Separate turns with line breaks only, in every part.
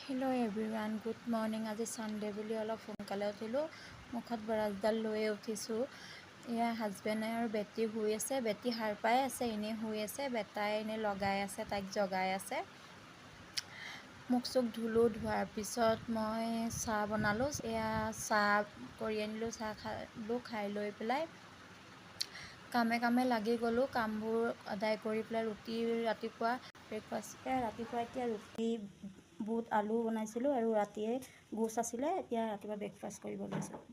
Hello' everyone, good morning. আজি Sunday বুলি অলপ সোনকালে উঠিলোঁ। মুখত ব্ৰাছডাল লৈয়ে উঠিছোঁ। এয়া হাজবেণ্ডে আৰু বেটি শুই আছে। বেটি সাৰ পাই আছে, এনেই শুই আছে। বেটাই এনেই লগাই আছে, তাইক জগাই আছে। মুখ চুখ ধুলোঁ। ধোৱাৰ পিছত মই চাহ বনালোঁ। এয়া চাহ কৰি আনিলোঁ, চাহ খালোঁ। খাই লৈ পেলাই কামে কামে লাগি গ'লোঁ। কামবোৰ আদায় কৰি পেলাই ৰাতিপুৱা ব্ৰেকফাষ্ট ৰাতিপুৱা এতিয়া ৰুটি বুট আলু বনাইছিলোঁ আৰু ৰাতিয়ে গোছ আছিলে। এতিয়া ৰাতিপুৱা ব্ৰেকফাষ্ট কৰিব লৈছোঁ।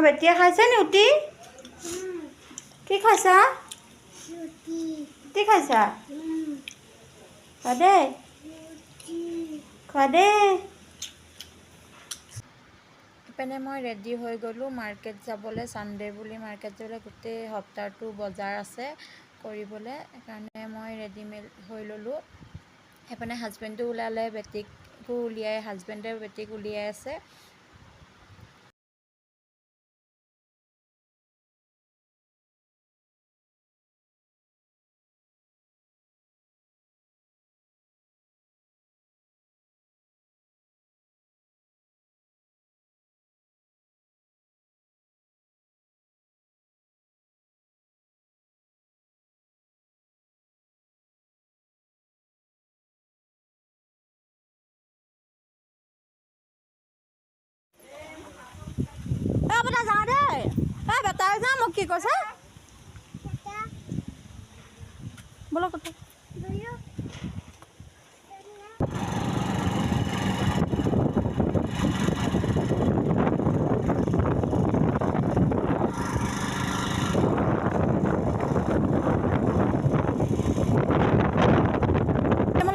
বেটিয়ে খাইছে নি ৰুটি? কি খাইছা? ৰুটি খাইছা? খোৱা দেই, খোৱা দেই। ইপিনে মই ৰেডি হৈ গ'লোঁ মাৰ্কেট যাবলৈ। ছানডে বুলি মাৰ্কেট যাবলৈ, গোটেই সপ্তাহটো বজাৰ আছে কৰিবলৈ। সেইকাৰণে মই ৰেডিমেড হৈ ল'লোঁ। সেইপিনে হাজবেণ্ডো ওলালে, বেটিকো উলিয়াই, হাজবেণ্ডে বেটিক উলিয়াই আছে। বেটা যাওঁ দেই। বেটাই যাওঁ, মোক কি কৈছে বোলো কথা।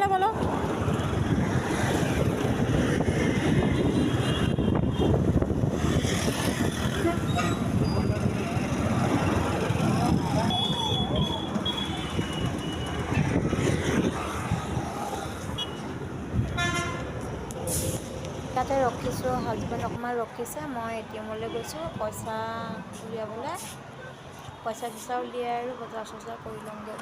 বলো তাতে ৰখিছোঁ। হাজবেণ্ড অকণমান ৰখিছে। মই এটিএমলৈ গৈছোঁ পইচা উলিয়াবলৈ। পইচা উলিয়াই আৰু বজাৰ চজাৰ কৰি লওঁগৈ।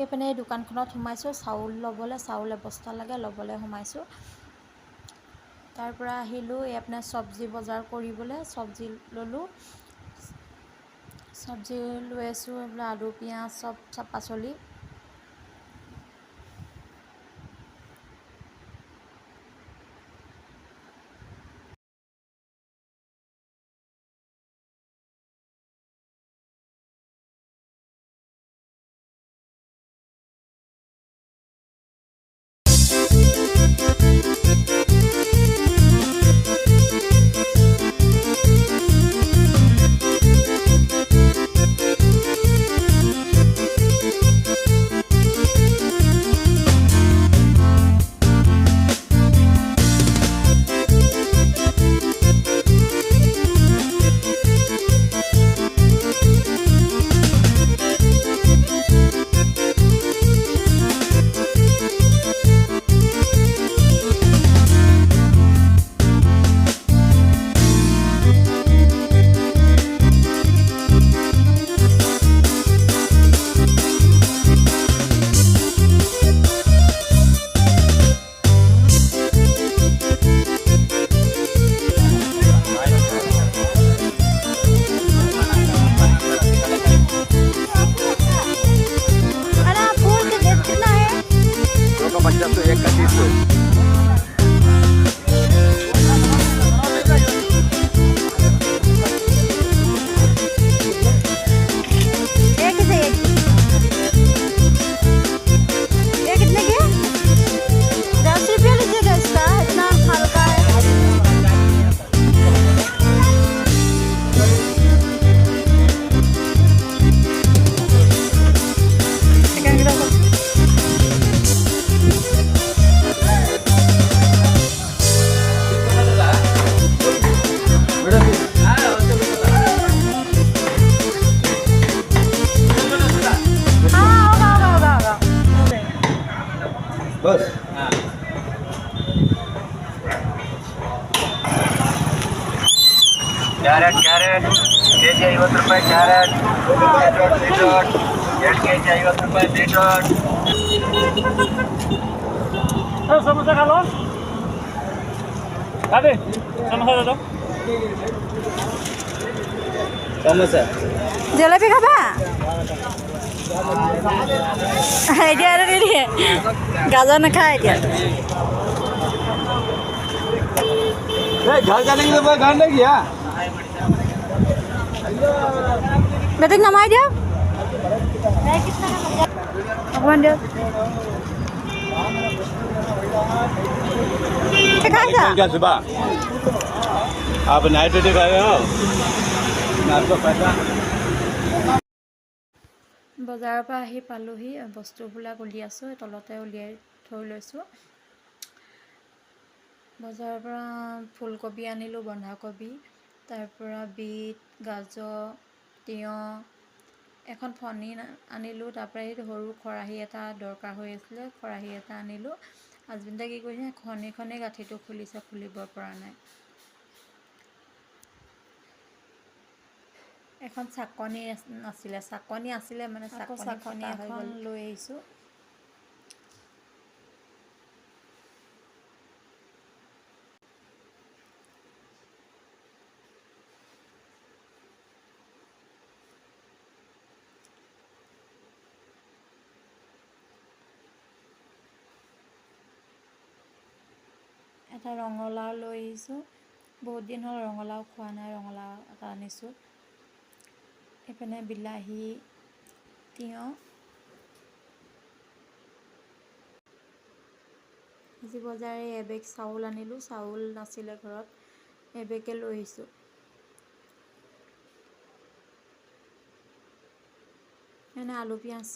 এইপিনে এই দোকানখনত সোমাইছোঁ চাউল ল'বলৈ। চাউল এবস্তা লাগে, ল'বলৈ সোমাইছোঁ। তাৰ পৰা আহিলোঁ আপোনাৰ চব্জি বজাৰ কৰিবলৈ। চব্জি ল'লোঁ। চব্জি লৈ আছোঁ এইবিলাক আলু পিঁয়াজ চব পাচলি।
बस
ಕ್ಯಾರೆಟ್ ಕೆಜಿ 50 ರೂಪಾಯಿ ಕ್ಯಾರೆಟ್ ಬೀಟ್ರೂಟ್ 2 ಕೆಜಿ 50 ರೂಪಾಯಿ ಬೀಟ್ರೂಟ್
समोसा खा लो अबे समोसा दे दो
समोसा
জেলেপি খাবা এতিয়া আৰু কি দিয়ে গাজৰ নাখায় এতিয়া
घर जाने के लिए घर नहीं गया
বেটিক নমাই দিয়ক অকণমান দিয়ক খাইছা
क्या सुबह आप नाइट ड्यूटी कर रहे हो आपको पैसा
বজাৰৰ পৰা আহি পালোহি বস্তুবিলাক উলিয়াইছোঁ তলতে উলিয়াই থৈ লৈছোঁ বজাৰৰ পৰা ফুলকবি আনিলোঁ বন্ধাকবি তাৰপৰা বিট গাজৰ তিয়ঁহ এখন ফণী আনিলোঁ তাৰপৰা এই সৰু খৰাহী এটা দৰকাৰ হৈ আছিলে খৰাহী এটা আনিলোঁ হাজবেণ্ডে কি কৰিছে খনিখনে গাঁঠিটো খুলিব পৰা নাই এখন চাকনি আছিলে মানে চাকনি এখন লৈ আহিছোঁ এটা ৰঙালাও লৈ আহিছোঁ বহুত দিন হ'ল ৰঙালাও খোৱা নাই ৰঙালাও এটা আনিছোঁ এইপিনে বিলাহী তিয়ঁহ আজি বজাৰে এবেগ চাউল আনিলোঁ চাউল নাছিলে ঘৰত এবেগে লৈ আহিছোঁ এনে আলু পিঁয়াজ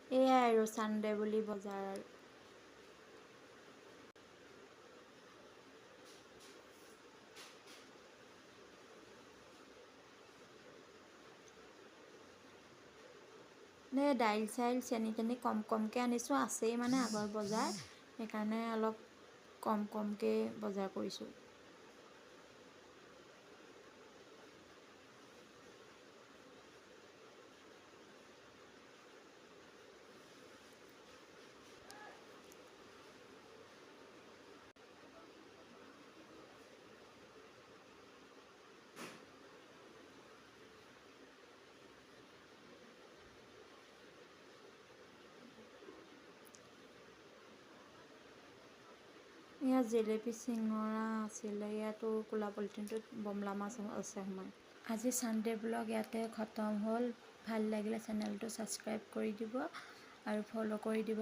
এয়াই আৰু চানডে বুলি বজাৰ দাইল চাইল চেনি তেনি কমকৈ আনিছোঁ আছেই মানে আগৰ বজাৰ সেইকাৰণে অলপ কমকৈ বজাৰ কৰিছোঁ ইয়াত জেলেপি চিঙৰা আছিলে ইয়াতো ক'লা পলিথিনটোত বমলা মাছ আছে সোমাই আজি চানডে ব্লগ ইয়াতে খতম হ'ল ভাল লাগিলে চেনেলটো ছাবস্ক্ৰাইব কৰি দিব আৰু ফ'ল' কৰি দিব